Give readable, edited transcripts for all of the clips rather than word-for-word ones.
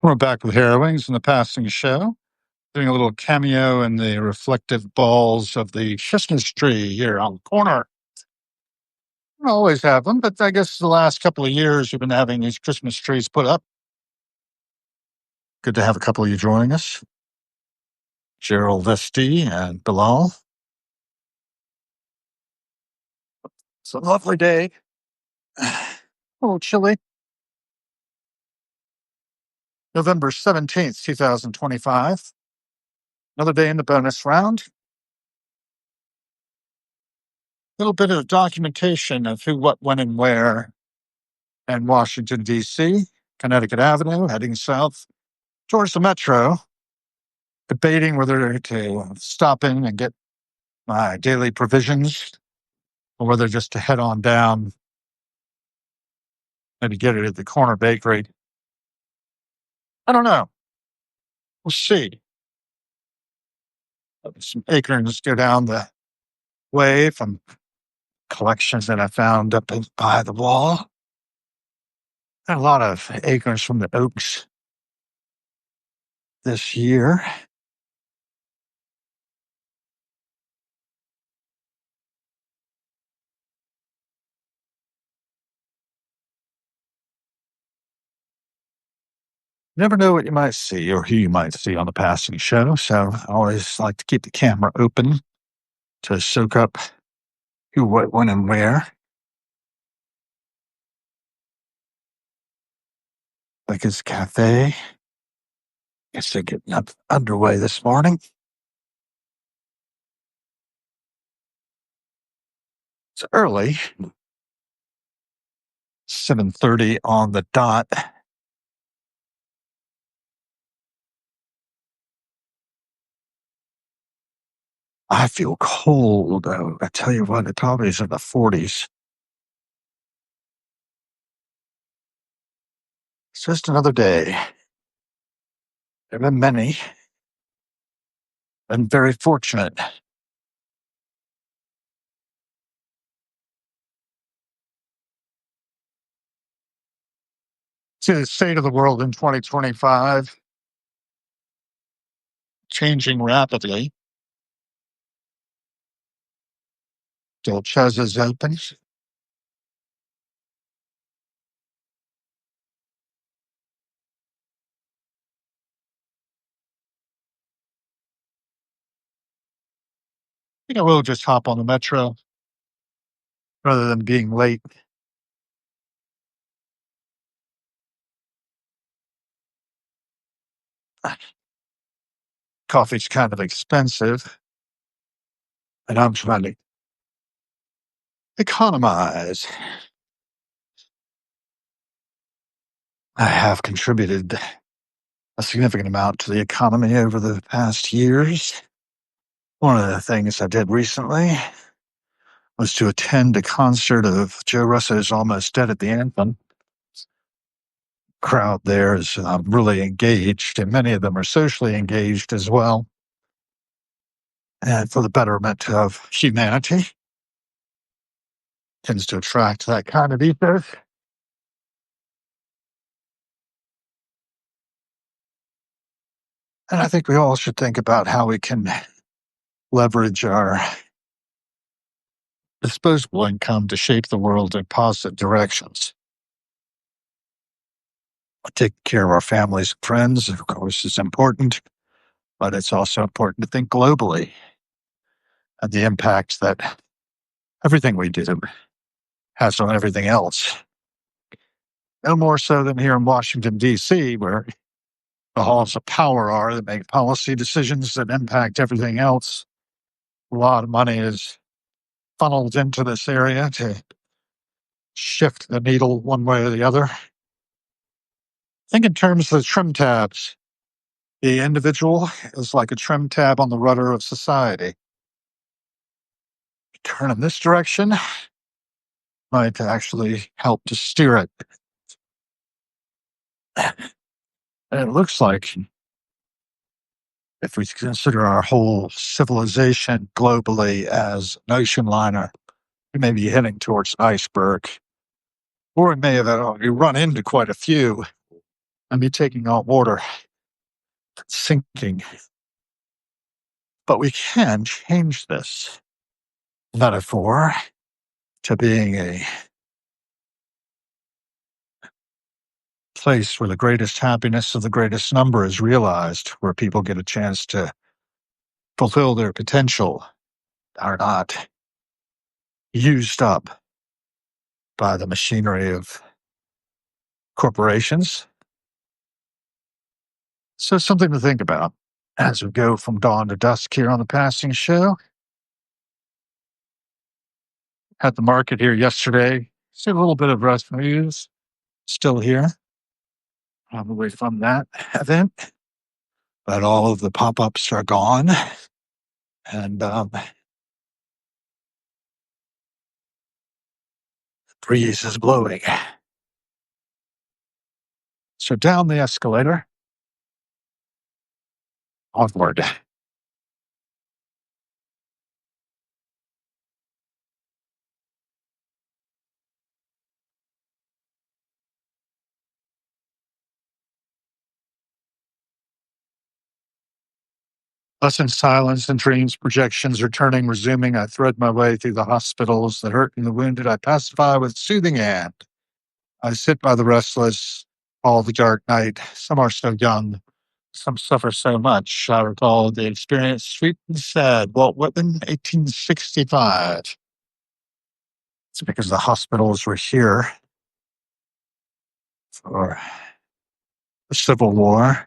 We're back with Harrowings in the Passing Show, doing a little cameo in the reflective balls of the Christmas tree here on the corner. I always have them, but I guess the last couple of years we've been having these Christmas trees put up. Good to have a couple of you joining us. Gerald Vesti and Bilal. It's a lovely day. A little chilly. November 17th, 2025. Another day in the bonus round. A little bit of documentation of who, what, when, and where in Washington, D.C., Connecticut Avenue, heading south towards the metro, debating whether to stop in and get my daily provisions or whether just to head on down, maybe get it at the corner bakery. I don't know. We'll see. Some acorns go down the way from collections that I found up by the wall. Got a lot of acorns from the oaks this year. Never know what you might see or who you might see on the passing show. So I always like to keep the camera open to soak up who, what, when, and where. Like his cafe. Guess they're getting up underway this morning. It's early. 7:30 on the dot. I feel cold, though. I tell you what, it probably is in the 40s. It's just another day. There have been many. Been very fortunate. See the state of the world in 2025, changing rapidly. Dolcezza's open. I think I will just hop on the metro rather than being late. Coffee's kind of expensive, and I'm trying to economize. I have contributed a significant amount to the economy over the past years. One of the things I did recently was to attend a concert of Joe Russo's Almost Dead at the Anthem. Crowd there is really engaged, and many of them are socially engaged as well, and for the betterment of humanity. Tends to attract that kind of ethos. And I think we all should think about how we can leverage our disposable income to shape the world in positive directions. Taking care of our families and friends, of course, is important, but it's also important to think globally and the impact that everything we do has on everything else. No more so than here in Washington, D.C., where the halls of power are that make policy decisions that impact everything else. A lot of money is funneled into this area to shift the needle one way or the other. Think in terms of the trim tabs. The individual is like a trim tab on the rudder of society. Turn in this direction might actually help to steer it. And it looks like if we consider our whole civilization globally as an ocean liner, we may be heading towards an iceberg, or we may have already run into quite a few and me taking on water, sinking. But we can change this metaphor to being a place where the greatest happiness of the greatest number is realized, where people get a chance to fulfill their potential, are not used up by the machinery of corporations. So, something to think about as we go from dawn to dusk here on the Passing Show. Had the market here yesterday. See a little bit of rust news still here, probably from that event, but all of the pop ups are gone. And breeze is blowing. So down the escalator, onward. Lessons, silence, and dreams, projections, returning, resuming. I thread my way through the hospitals, the hurt and the wounded. I pacify with soothing hand. I sit by the restless, all the dark night. Some are so young, some suffer so much. I recall the experience, sweet and sad. Walt Whitman, 1865. It's because the hospitals were here for the Civil War.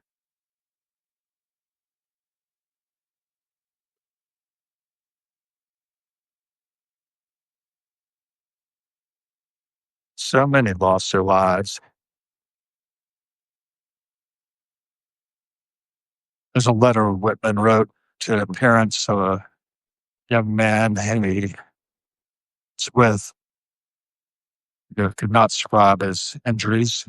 So many lost their lives. There's a letter Whitman wrote to the parents of a young man he was with who could not survive his injuries.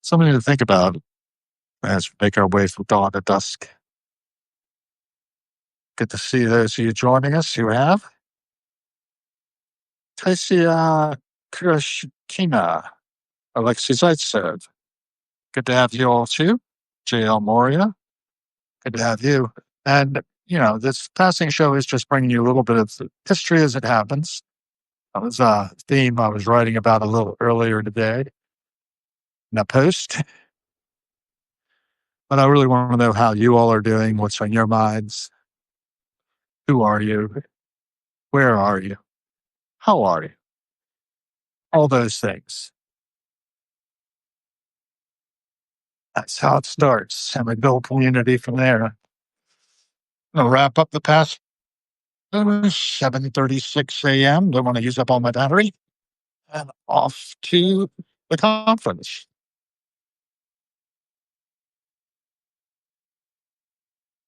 Something to think about as we make our way from dawn to dusk. Good to see those of you joining us who have. Tasia Kurashkina, Alexei Zaitsev. Good to have you all too. JL Moria. Good to have you. And, this Passing Show is just bringing you a little bit of history as it happens. That was a theme I was writing about a little earlier today in a post. But I really want to know how you all are doing, what's on your minds. Who are you? Where are you? How are you? All those things. That's how it starts. And we build community from there. I'm going to wrap up the past 7:36 a.m. Don't want to use up all my battery. And off to the conference.